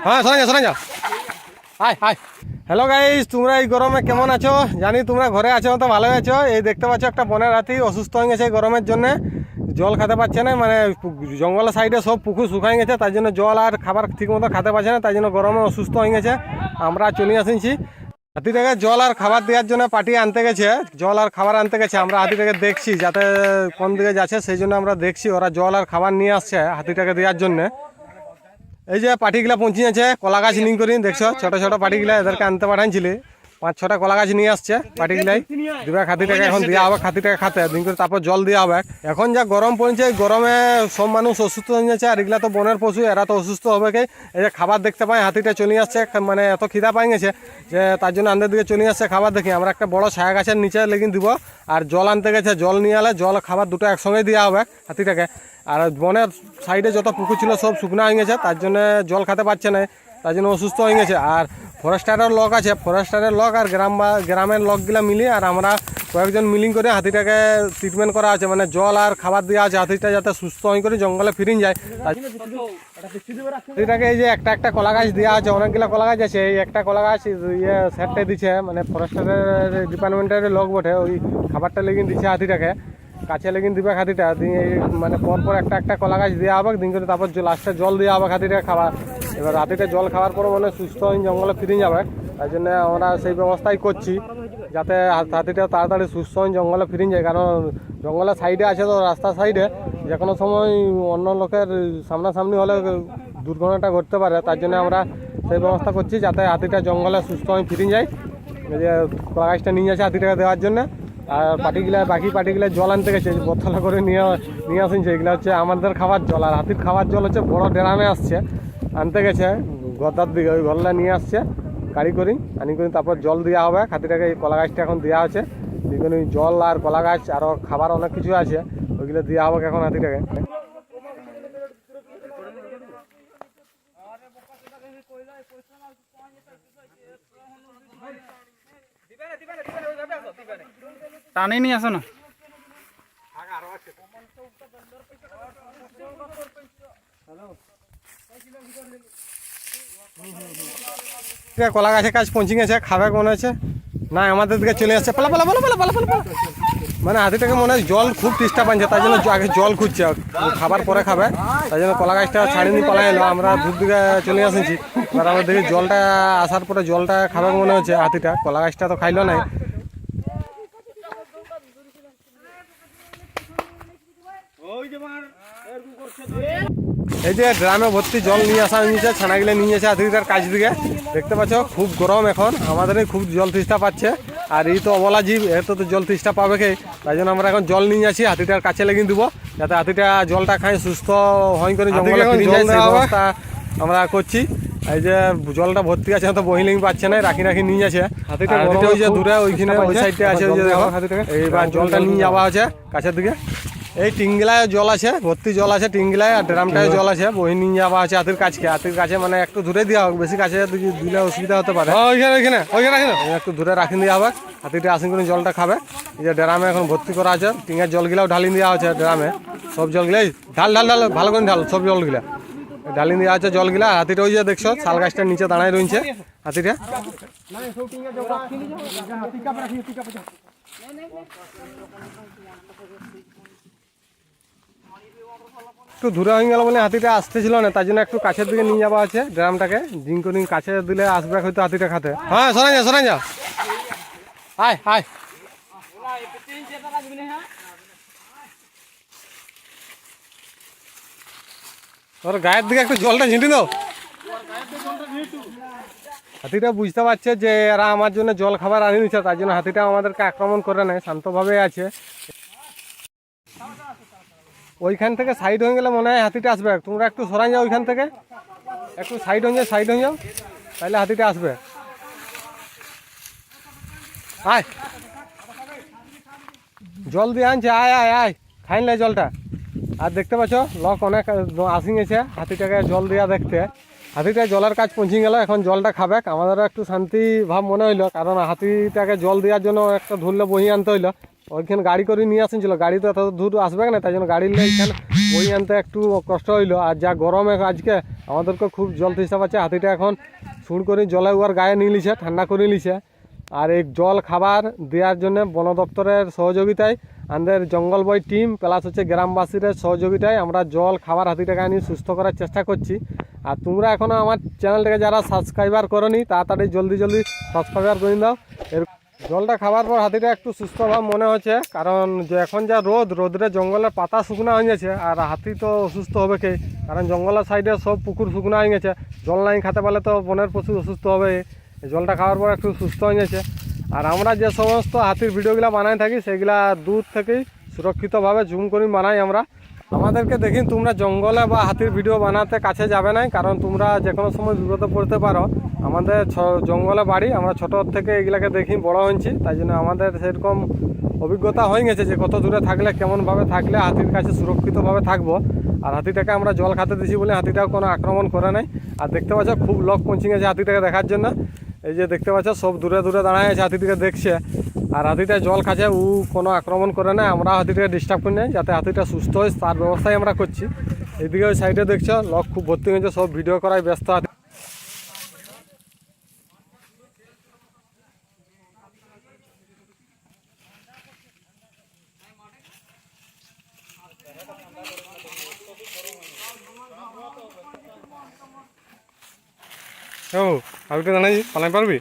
হ্যাঁ শোনা যাও। হাই হাই, হ্যালো গাইস, তোমরা এই গরমে কেমন আছো? জানি তোমরা ঘরে আছো, তো ভালোই আছো। এই দেখতে পাচ্ছ একটা বনের হাতি অসুস্থ হয়ে গেছে এই গরমের জন্য, জল খেতে পারছে না। মানে জঙ্গলের সাইডে সব পুকুর শুকাই গেছে, তাই জন্য জল আর খাবার ঠিক মতো খেতে পারছে না, তাই জন্য গরমে অসুস্থ হয়ে গেছে। আমরা চলে আসেছি হাতিটাকে জল আর খাবার দেওয়ার জন্য। পার্টি আনতে গেছে, জল আর খাবার আনতে গেছে। আমরা হাতিটাকে দেখছি যাতে কোন দিকে যাচ্ছে, সেই জন্য আমরা দেখছি ওরা জল আর খাবার নিয়ে আসছে হাতিটাকে দেওয়ার জন্য। এই যে পাটিগুলা পৌঁছে আছে কলা গাছ নিয়ে করি, দেখছো ছোট ছোট পাটিগুলা এদেরকে আনতে পাঠাইছিলি। 5-6টা কলা গাছ নিয়ে আসছে পাটিগুলাই দিবে খাতিটাকে, এখন দেওয়া হবে খাতিটাকে খাতে দিন করে, তারপর জল দেওয়া হবে। এখন যা গরম পড়ছে, গরমে সব মানুষ অসুস্থ হয়ে যাচ্ছে, আর এগুলা তো বনের পশু, এরা তো অসুস্থ হবে। কে এই যে খাবার দেখতে পাই হাতিটা চলে আসছে, মানে এত খিদা পাই গেছে যে তার জন্য আন্দের দিকে চলে আসছে খাবার দেখি। আমরা একটা বড় ছায়া গাছের নিচে লেগে দিব, আর জল আনতে গেছে, জল নিয়ে এলে জল খাবার দুটো একসঙ্গে দেওয়া হবে হাতিটাকে। আর বনের সাইডে যত পুকুর ছিল সব শুকনো হয়ে গেছে, তার জন্য জল খেতে পারছে না, তার জন্য অসুস্থ হয়ে গেছে। আর ফরেস্টারের লোক আছে, ফরেস্টারের লোক আর গ্রামের লোকগুলা মিলিয়ে আর আমরা কয়েকজন মিলিং করে হাতিটাকে ট্রিটমেন্ট করা আছে, মানে জল আর খাবার দেওয়া আছে হাতিটা যাতে সুস্থ হয়ে করে জঙ্গলে ফিরিয়ে যায়। হাতিটাকে এই যে একটা একটা কলা গাছ দেওয়া আছে, অনেকগুলো কলা গাছ আছে। এই একটা কলা গাছ সেটটা দিচ্ছে, মানে ফরেস্টারের ডিপার্টমেন্টের লোক বটে, ওই খাবারটা লেগে দিচ্ছে হাতিটাকে, কাছে লেগে দিবে হাতিটা দিয়ে, মানে পরপর একটা একটা কলা গাছ দেওয়া হবে দিন করে, তারপর লাস্টে জল দেওয়া হবে হাতিটা খাবার। এবার হাতিটা জল খাওয়ার পর মানে সুস্থ হয়ে জঙ্গলে ফিরে যাবে, তাই জন্য আমরা সেই ব্যবস্থাই করছি যাতে হাতিটা তাড়াতাড়ি সুস্থ হয়ে জঙ্গলে ফিরে যায়। কারণ জঙ্গলের সাইডে আছে তো, রাস্তার সাইডে যে কোনো সময় অন্য লোকের সামনাসামনি হলে দুর্ঘটনাটা ঘটতে পারে, তার জন্য আমরা সেই ব্যবস্থা করছি যাতে হাতিটা জঙ্গলে সুস্থ হয়ে ফিরে যায়। এই যে কলা গাছটা নিয়ে যাচ্ছে হাতিটাকে দেওয়ার জন্য। আর বাকি পার্টিগুলা জল আনতে গেছে, বোতলা করে নিয়ে আসেছে। এগুলো হচ্ছে আমাদের খাবার জল, আর হাতির খাবার জল হচ্ছে বড় ড্রামে আসছে, আনতে গেছে গদার দিকে, ওই গলটা নিয়ে আসছে গাড়ি করি আনি করি, তারপর জল দেওয়া হবে হাতিটাকে। এই কলা গাছটা এখন দেওয়া আছে, দেখুন জল আর কলা গাছ আরও খাবার অনেক কিছু আছে, ওইগুলো দেওয়া হবে এখন হাতিটাকে। টানে নিয়ে আসো না, কলা গাছের কাজ পৌঁছে গেছে, খাবে মনে হচ্ছে না, আমাদের দিকে চলে আসছে। পালা পালা পালা পালা পালা পালা পালা। মানে হাতিটাকে মনে হয় জল খুব তেষ্টা পাচ্ছে, তাই জন্য আগে জল খুঁজছে, খাবার পরে খাবে, তাই জন্য কলা গাছটা ছাড়িয়ে নিয়ে পালা এলো। আমরা দূর দিকে চলে আসেছি, এবার আমরা দেখি জলটা আসার পরে জলটা খাবে মনে হচ্ছে হাতিটা, কলা গাছটা তো খাইলো নাই। এই যে ড্রামে ভর্তি জল নিয়ে আসা হয়েছে, ছানাগুলো নিয়ে এসে হাতিটার কাছ দিকে। দেখতে পাচ্ছ খুব গরম এখন, আমাদেরই খুব জল তৃষ্ণা পাচ্ছে, আর এই তো অবলা জীব, এত তো জল তৃষ্ণা পাবে কে, তাই জন্য আমরা এখন জল নিয়ে যাচ্ছি হাতিটার কাছে লেগে দিব, যাতে হাতিটা জলটা খাই সুস্থ হয় করে জঙ্গলে ফিরে যায়, সেই ব্যবস্থা আমরা করছি। এই যে জলটা ভর্তি আছে, তো বহি লেগে পাচ্ছে না, রাখি নিয়ে যাচ্ছে হাতিটা। ওই যে দূরে ওইখানে ওই সাইডে আছে, ওই যে দেখো এইবার জলটা নিয়ে যাওয়া আছে কাছের দিকে। এই টিংগিলায় জল আছে, ভর্তি জল আছে টিংগিলায়, আর ড্রামটায় জল আছে, বহি নিয়ে যাওয়া আছে হাতির কাছে, মানে একটু দূরে দেওয়া হোক, বেশি কাছে দিলে অসুবিধা হতে পারে। ওইখানে একটু দূরে রাখি দেওয়া হবে, হাতিটা আসেন করে জলটা খাবে। এই যে ড্রামে এখন ভর্তি করা আছে, টিঙের জলগুলাও ঢালি দেওয়া আছে ড্রামে, সব জলগুলাই ঢাল ভালো করে ঢাল, সব জলগুলা ঢালি দেওয়া আছে জলগুলা। হাতিটা ওই যে দেখছো শাল গাছটার নিচে দাঁড়ায় রয়েছে হাতিটা। একটু দূরে হয়ে গেল বলে হাতিটা আসতেছিল না, তার জন্য একটু কাছের দিকে নিয়ে যাওয়া আছে ড্রামটাকে, জিঙ্করিং কাছে দিলে আসবে হয়তো হাতিটা খাতে। হ্যাঁ শোনা যা আয় আয়। ওর গায়ের দিকে একটু জলটা ঝিঁটি দাও। হাতিটা বুঝতে পারছে যে এরা আমার জন্য জল খাবার আনি নিচ্ছে, তার জন্য হাতিটা আমাদেরকে আক্রমণ করে নেয়, শান্তভাবে আছে। ওইখান থেকে সাইড হয়ে গেলে মনে হয় হাতিটা আসবে, তোমরা একটু সরাই যাও ওইখান থেকে, একটু সাইড হয়ে যাও তাহলে হাতিটা আসবে। আয় জল দিয়ে আনছে, আয় আয় আয় খাইন লাই জলটা। আর দেখতে পাচ্ছ লোক অনেক আসি গেছে হাতিটাকে জল দেওয়া দেখতে। হাতিটা জলের কাজ পৌঁছে গেল, এখন জলটা খাবে। আমাদেরও একটু শান্তি ভাব মনে হইলো, কারণ হাতিটাকে জল দেওয়ার জন্য একটা ধরলে বহি আনতে হইলো। ওইখানে গাড়ি করে নিয়ে আসেছিল, গাড়ি তো এত দূর আসবে না, তাই জন্য গাড়ি এইখানে বই আনতে একটু কষ্ট হইলো। আর যা গরমে আজকে আমাদেরকে খুব জল হিসাব আছে। হাতিটা এখন সুড় করে জলে উয়ার গায়ে নিয়ে লিছে, ঠান্ডা করে লিছে। আর এই জল খাবার দেওয়ার জন্য বন দপ্তরের সহযোগিতায় আমাদের জঙ্গল বই টিম প্লাস হচ্ছে গ্রামবাসীর সহযোগিতায় আমরা জল খাবার হাতিটাকে নিয়ে সুস্থ করার চেষ্টা করছি। আর তোমরা এখনও আমার চ্যানেলটাকে যারা সাবস্ক্রাইবার করোনি তাড়াতাড়ি জলদি সাবস্ক্রাইবার করে দাও। এর জলটা খাবার পর হাতিটা একটু সুস্থ ভাব মনে হচ্ছে, কারণ যে এখন যা রোদরে জঙ্গলের পাতা শুকনো হয়ে গেছে। আর হাতি তো অসুস্থ হবে কে, কারণ জঙ্গলের সাইডে সব পুকুর শুকনো হয়ে গেছে। জল নাই খেতে পারলে তো বনের পশু অসুস্থ হবে। জলটা খাওয়ার পর একটু সুস্থ হয়ে গেছে। আর আমরা যে সমস্ত হাতির ভিডিওগুলো বানাই থাকি সেগুলা দূর থেকেই সুরক্ষিতভাবে জুম করে বানাই আমরা। আমাদেরকে দেখি তোমরা জঙ্গলে বা হাতির ভিডিও বানাতে কাছে যাবে না, কারণ তোমরা যে কোনো সময় বিপদে পড়তে পারো। আমাদের জঙ্গলে বাড়ি, আমরা ছোট থেকে এগুলাকে দেখি বড় হয়েছি, তাই জন্য আমাদের সেরকম অভিজ্ঞতা হয়ে গেছে যে কত দূরে থাকলে কেমনভাবে থাকলে হাতির কাছে সুরক্ষিতভাবে থাকবো। আর হাতিটাকে আমরা জল খেতে দিছি বলে হাতিটাও কোনো আক্রমণ করে নাই। আর দেখতে পাচ্ছ খুব লোক পৌঁছে গেছে হাতিটাকে দেখার জন্য। এই যে দেখতে পাচ্ছ সব দূরে দাঁড়ায় আছে হাতিটাকে দেখছে। আর হাতিটা জল খাচ্ছে, ও কোনো আক্রমণ করে না। আমরা হাতিটাকে ডিস্টার্ব করি না, যাতে হাতিটা সুস্থ হয় তার ব্যবস্থাই আমরা করছি। এইদিকে ওই সাইডে দেখছো লোক খুব ভর্তি হয়েছে, সব ভিডিও করায় ব্যস্ত আছে। হাতিটা জানাই পালাই পারবি?